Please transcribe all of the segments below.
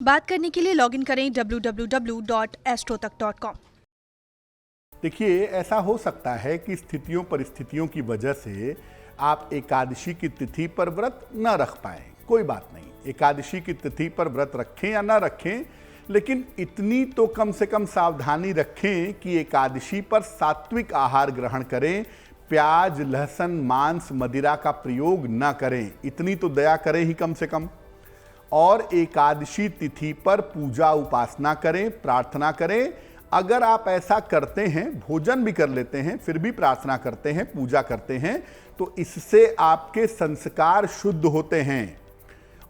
बात करने के लिए लॉगिन करें www.astrotak.com। देखिए, ऐसा हो सकता है कि स्थितियों परिस्थितियों की वजह से आप एकादशी की तिथि पर व्रत न रख पाएं। कोई बात नहीं, एकादशी की तिथि पर व्रत रखें या न रखें, लेकिन इतनी तो कम से कम सावधानी रखें कि एकादशी पर सात्विक आहार ग्रहण करें, प्याज, लहसुन, मांस, मदिरा का प्रयोग न करें। इतनी तो दया करें ही कम से कम। और एकादशी तिथि पर पूजा उपासना करें, प्रार्थना करें। अगर आप ऐसा करते हैं, भोजन भी कर लेते हैं, फिर भी प्रार्थना करते हैं, पूजा करते हैं, तो इससे आपके संस्कार शुद्ध होते हैं।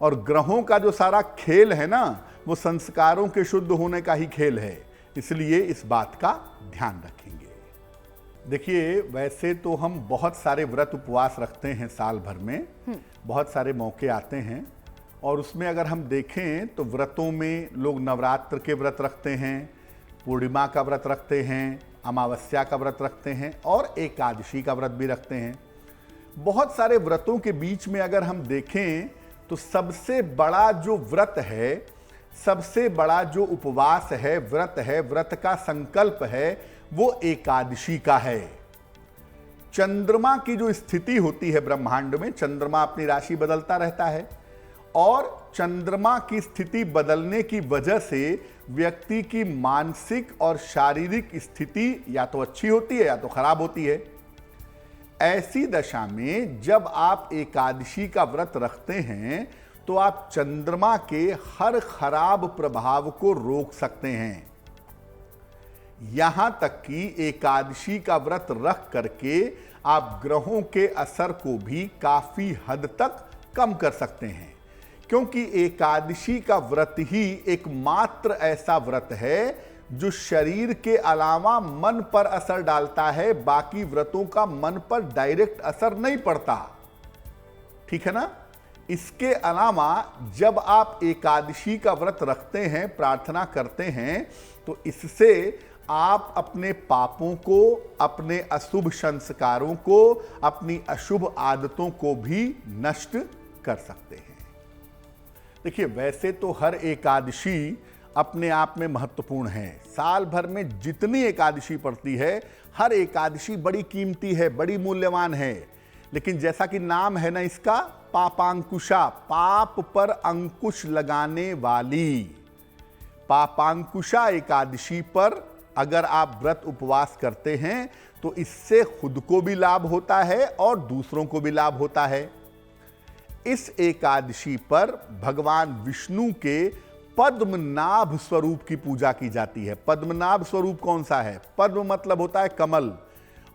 और ग्रहों का जो सारा खेल है ना, वो संस्कारों के शुद्ध होने का ही खेल है। इसलिए इस बात का ध्यान रखेंगे। देखिए, वैसे तो हम बहुत सारे व्रत उपवास रखते हैं साल भर में, बहुत सारे मौके आते हैं। और उसमें अगर हम देखें तो व्रतों में लोग नवरात्र के व्रत रखते हैं, पूर्णिमा का व्रत रखते हैं, अमावस्या का व्रत रखते हैं और एकादशी का व्रत भी रखते हैं। बहुत सारे व्रतों के बीच में अगर हम देखें तो सबसे बड़ा जो व्रत है, सबसे बड़ा जो उपवास है, व्रत का संकल्प है, वो एकादशी का है। चंद्रमा की जो स्थिति होती है ब्रह्मांड में, चंद्रमा अपनी राशि बदलता रहता है और चंद्रमा की स्थिति बदलने की वजह से व्यक्ति की मानसिक और शारीरिक स्थिति या तो अच्छी होती है या तो खराब होती है। ऐसी दशा में जब आप एकादशी का व्रत रखते हैं तो आप चंद्रमा के हर खराब प्रभाव को रोक सकते हैं। यहां तक कि एकादशी का व्रत रख करके आप ग्रहों के असर को भी काफी हद तक कम कर सकते हैं, क्योंकि एकादशी का व्रत ही एकमात्र ऐसा व्रत है जो शरीर के अलावा मन पर असर डालता है। बाकी व्रतों का मन पर डायरेक्ट असर नहीं पड़ता, ठीक है ना। इसके अलावा जब आप एकादशी का व्रत रखते हैं, प्रार्थना करते हैं, तो इससे आप अपने पापों को, अपने अशुभ संस्कारों को, अपनी अशुभ आदतों को भी नष्ट कर सकते हैं। देखिए, वैसे तो हर एकादशी अपने आप में महत्वपूर्ण है। साल भर में जितनी एकादशी पड़ती है, हर एकादशी बड़ी कीमती है, बड़ी मूल्यवान है। लेकिन जैसा कि नाम है ना इसका, पापांकुशा, पाप पर अंकुश लगाने वाली, पापांकुशा एकादशी पर अगर आप व्रत उपवास करते हैं तो इससे खुद को भी लाभ होता है और दूसरों को भी लाभ होता है। इस एकादशी पर भगवान विष्णु के पद्मनाभ स्वरूप की पूजा की जाती है। पद्मनाभ स्वरूप कौन सा है? पद्म मतलब होता है कमल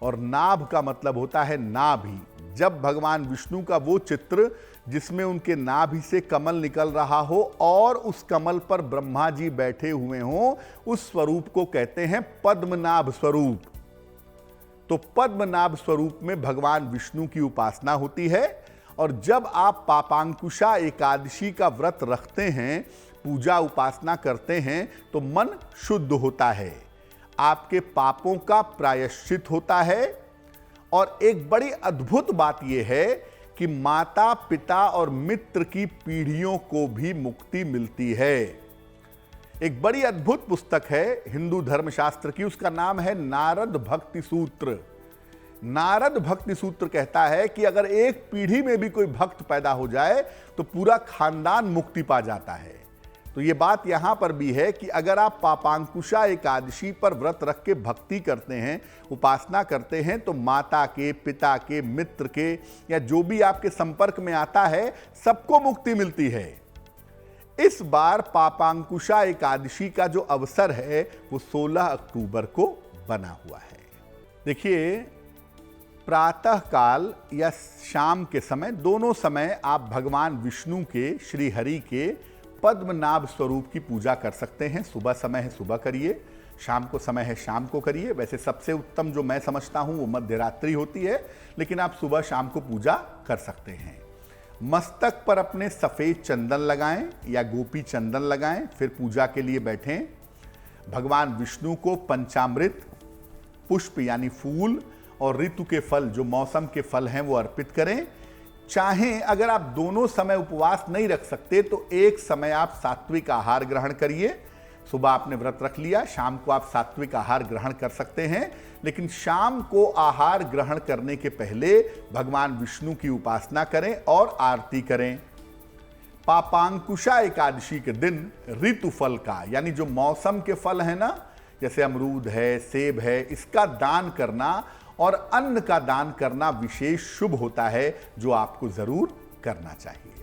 और नाभ का मतलब होता है नाभि। जब भगवान विष्णु का वो चित्र जिसमें उनके नाभि से कमल निकल रहा हो और उस कमल पर ब्रह्मा जी बैठे हुए हों, उस स्वरूप को कहते हैं पद्मनाभ स्वरूप। तो पद्मनाभ स्वरूप में भगवान विष्णु की उपासना होती है। और जब आप पापांकुशा एकादशी का व्रत रखते हैं, पूजा उपासना करते हैं, तो मन शुद्ध होता है, आपके पापों का प्रायश्चित होता है। और एक बड़ी अद्भुत बात यह है कि माता, पिता और मित्र की पीढ़ियों को भी मुक्ति मिलती है। एक बड़ी अद्भुत पुस्तक है हिंदू धर्मशास्त्र की, उसका नाम है नारद भक्ति सूत्र। नारद भक्ति सूत्र कहता है कि अगर एक पीढ़ी में भी कोई भक्त पैदा हो जाए तो पूरा खानदान मुक्ति पा जाता है। तो ये बात यहां पर भी है कि अगर आप पापांकुशा एकादशी पर व्रत रख के भक्ति करते हैं, उपासना करते हैं, तो माता के, पिता के, मित्र के या जो भी आपके संपर्क में आता है, सबको मुक्ति मिलती है। इस बार पापांकुशा एकादशी का जो अवसर है वो 16 अक्टूबर को बना हुआ है। देखिए, प्रातः काल या शाम के समय, दोनों समय आप भगवान विष्णु के, श्री हरि के पद्मनाभ स्वरूप की पूजा कर सकते हैं। सुबह समय है सुबह करिए, शाम को समय है शाम को करिए। वैसे सबसे उत्तम जो मैं समझता हूं वो मध्यरात्रि होती है, लेकिन आप सुबह शाम को पूजा कर सकते हैं। मस्तक पर अपने सफेद चंदन लगाएं या गोपी चंदन लगाएं, फिर पूजा के लिए बैठें। भगवान विष्णु को पंचामृत, पुष्प यानी फूल और ऋतु के फल, जो मौसम के फल हैं, वो अर्पित करें। चाहें अगर आप दोनों समय उपवास नहीं रख सकते तो एक समय आप सात्विक आहार ग्रहण करिए। सुबह आपने व्रत रख लिया, शाम को आप सात्विक आहार ग्रहण कर सकते हैं, लेकिन शाम को आहार ग्रहण करने के पहले भगवान विष्णु की उपासना करें और आरती करें। पापांकुशा एकादशी के दिन ऋतु फल का, यानी जो मौसम के फल है ना, जैसे अमरूद है, सेब है, इसका दान करना और अन्न का दान करना विशेष शुभ होता है, जो आपको जरूर करना चाहिए।